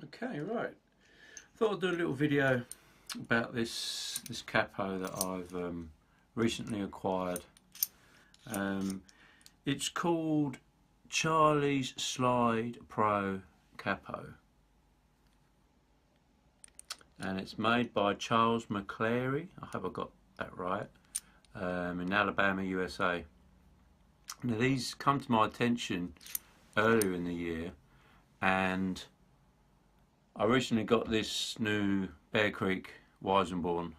Okay, right. Thought I'd do a little video about this capo that I've recently acquired. It's called Charlie's Slide Pro Capo, and it's made by Charles McClary. I hope I got that right. In Alabama, USA. Now these come to my attention earlier in the year, and I recently got this new Bear Creek Weissenborn,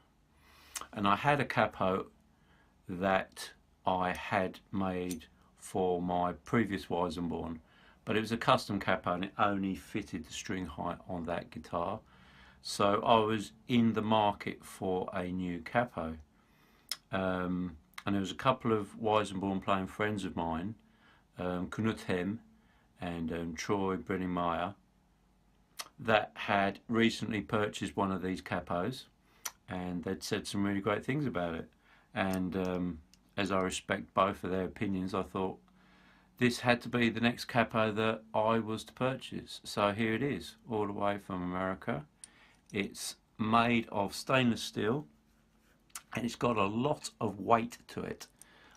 and I had a capo that I had made for my previous Weissenborn, but it was a custom capo and it only fitted the string height on that guitar. So I was in the market for a new capo, and there was a couple of Weissenborn playing friends of mine, Knut and Troy Brenningmeyer, that had recently purchased one of these capos, and they'd said some really great things about it. And as I respect both of their opinions, I thought this had to be the next capo that I was to purchase. So here it is, all the way from America. It's made of stainless steel, and it's got a lot of weight to it,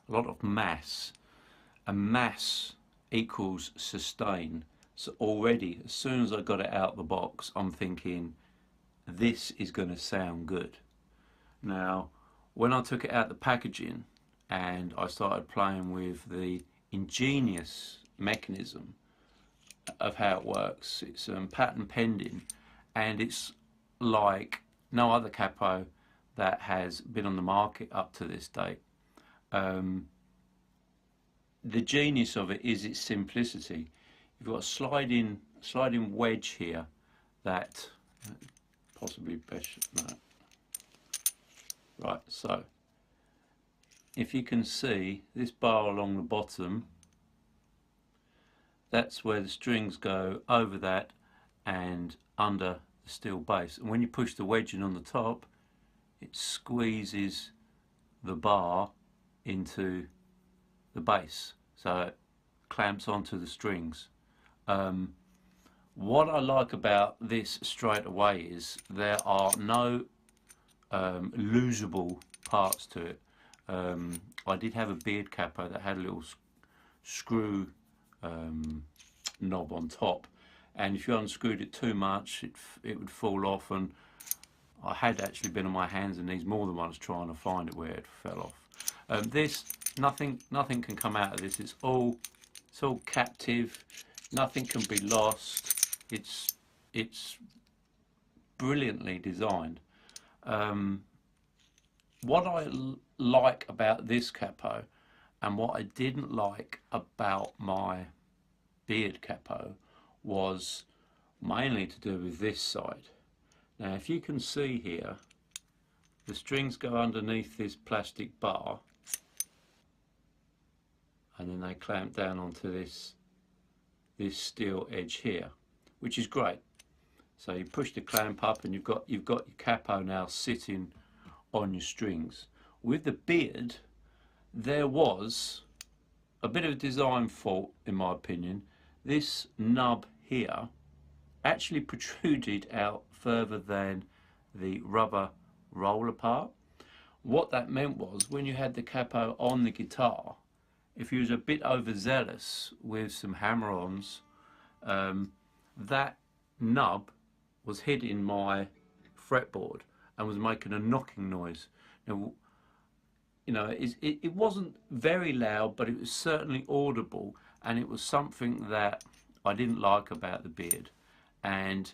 a lot of mass. And mass equals sustain. So already, as soon as I got it out the box, I'm thinking, this is going to sound good. Now, when I took it out the packaging and I started playing with the ingenious mechanism of how it works, it's patent pending, and it's like no other capo that has been on the market up to this date. The genius of it is its simplicity. You've got a sliding wedge here that possibly best no. Right, so if you can see this bar along the bottom, that's where the strings go over that and under the steel base, and when you push the wedge in on the top, it squeezes the bar into the base, so it clamps onto the strings. What I like about this straight away is there are no losable parts to it. I did have a beard capo that had a little screw knob on top, and if you unscrewed it too much it would fall off, and I had actually been on my hands and knees more than once trying to find it where it fell off. This, nothing can come out of this. It's all captive. Nothing can be lost. It's brilliantly designed. What I like about this capo, and what I didn't like about my beard capo, was mainly to do with this side. Now if you can see here, the strings go underneath this plastic bar and then they clamp down onto this steel edge here, which is great. So you push the clamp up and you've got your capo now sitting on your strings. With the beard, there was a bit of a design fault in my opinion. This nub here actually protruded out further than the rubber roller part. What that meant was, when you had the capo on the guitar, if you was a bit overzealous with some hammer-ons, that nub was hitting my fretboard and was making a knocking noise. Now, you know, it wasn't very loud, but it was certainly audible, and it was something that I didn't like about the beard. And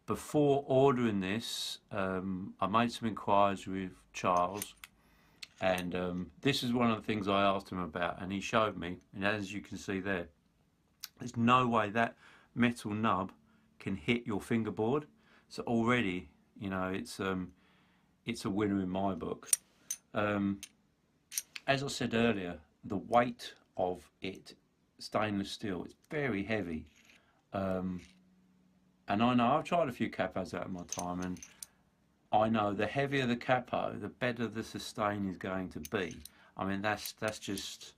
before ordering this, I made some inquiries with Charles, and this is one of the things I asked him about, and he showed me, and as you can see there, there's no way that metal nub can hit your fingerboard. So already, you know, it's a winner in my book. As I said earlier, the weight of it, stainless steel, it's very heavy. And I know I've tried a few capos out in my time, and I know the heavier the capo, the better the sustain is going to be. I mean, that's just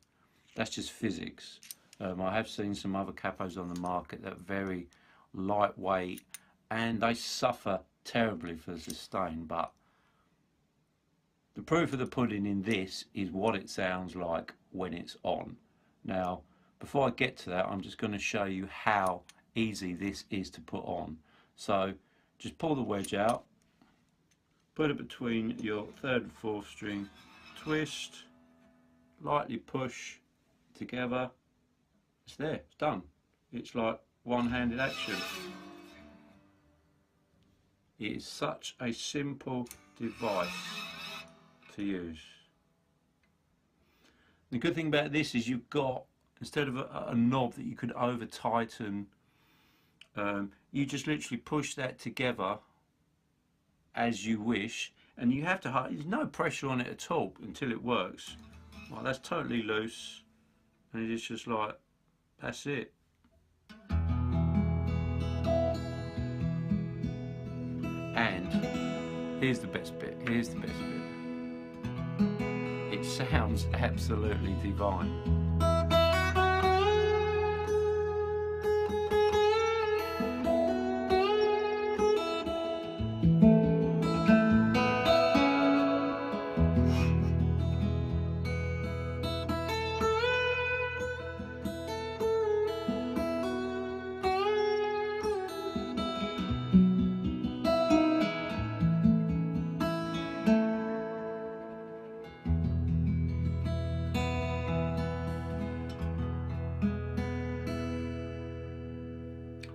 physics. I have seen some other capos on the market that are very lightweight and they suffer terribly for sustain, but the proof of the pudding in this is what it sounds like when it's on. Now, before I get to that, I'm just going to show you how easy this is to put on. So just pull the wedge out, put it between your 3rd and 4th string, twist, lightly push together. It's there, it's done. It's like one-handed action. It is such a simple device to use. The good thing about this is you've got, instead of a knob that you could over tighten, you just literally push that together as you wish, and you have to, there's no pressure on it at all until it works. Well, that's totally loose, and it's just like, that's it. And here's the best bit, here's the best bit. It sounds absolutely divine.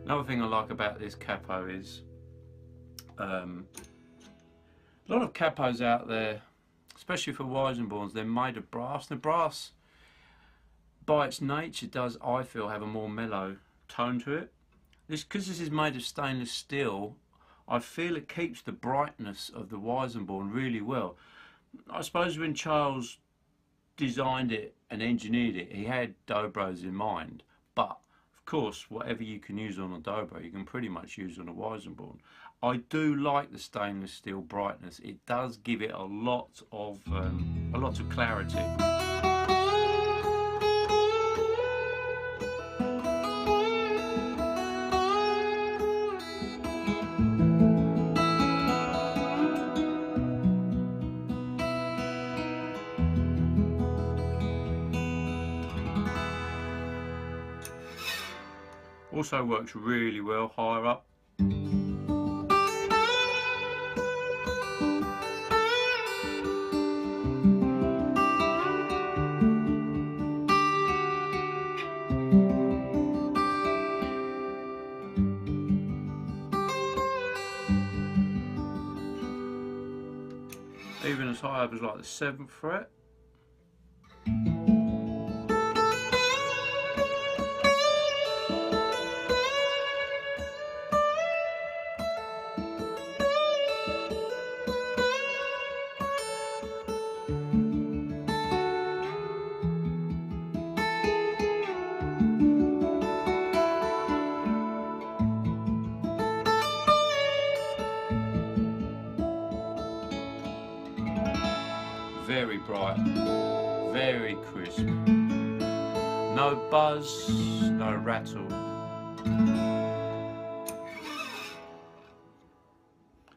Another thing I like about this capo is a lot of capos out there, especially for Weissenborns, they're made of brass. The brass, by its nature, does, I feel, have a more mellow tone to it. Because this is made of stainless steel, I feel it keeps the brightness of the Weissenborn really well. I suppose when Charles designed it and engineered it, he had dobros in mind, but of course, whatever you can use on a dobro, you can pretty much use on a Weissenborn. I do like the stainless steel brightness. It does give it a lot of clarity. Also works really well higher up. Even as high up as like the 7th fret. Very bright, very crisp, no buzz, no rattle.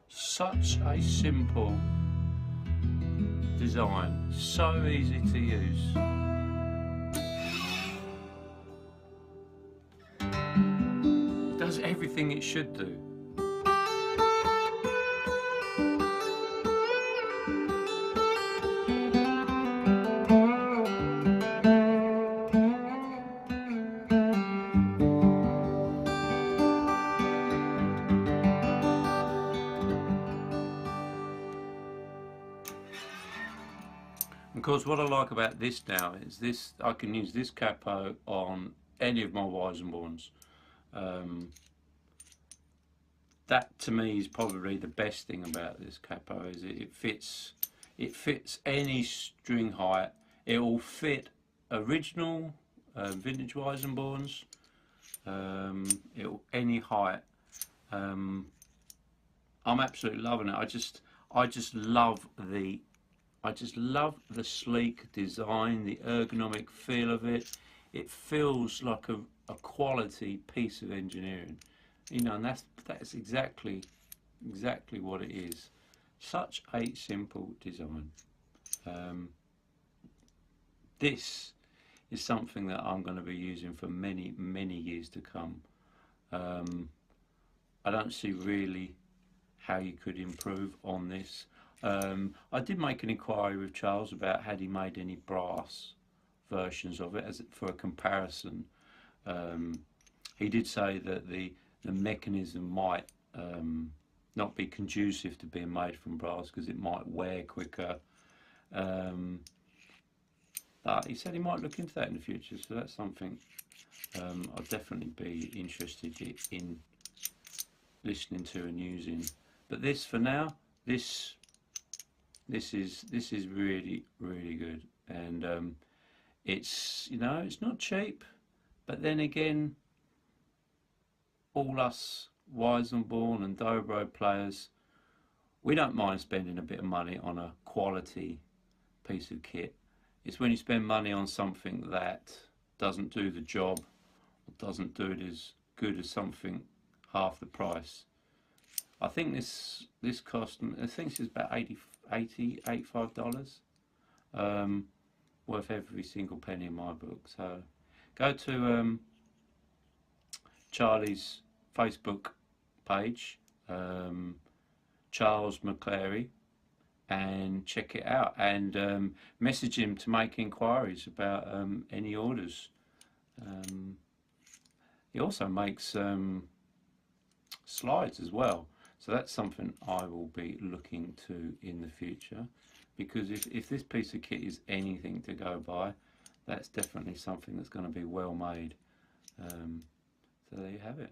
Such a simple design, so easy to use. It does everything it should do. Of course, what I like about this now is this, I can use this capo on any of my Weissenborns. That to me is probably the best thing about this capo, is it fits any string height. It will fit original vintage Weissenborns, any height. I'm absolutely loving it. I just love the sleek design, the ergonomic feel of it. It feels like a quality piece of engineering. You know, and that's exactly what it is. Such a simple design. This is something that I'm going to be using for many years to come. I don't see really how you could improve on this. I did make an inquiry with Charles about had he made any brass versions of it for a comparison. He did say that the mechanism might not be conducive to being made from brass because it might wear quicker. But he said he might look into that in the future, so that's something I'd definitely be interested in listening to and using. But this, for now, this is really good, and it's, you know, it's not cheap, but then again, all us Weissenborn and Dobro players, we don't mind spending a bit of money on a quality piece of kit. It's when you spend money on something that doesn't do the job, or doesn't do it as good as something half the price. I think this cost, I think it's about $85, worth every single penny in my book. So go to Charlie's Facebook page, Charles McClary, and check it out, and message him to make inquiries about any orders. He also makes slides as well, so that's something I will be looking to in the future, because if this piece of kit is anything to go by, that's definitely something that's going to be well made. So there you have it.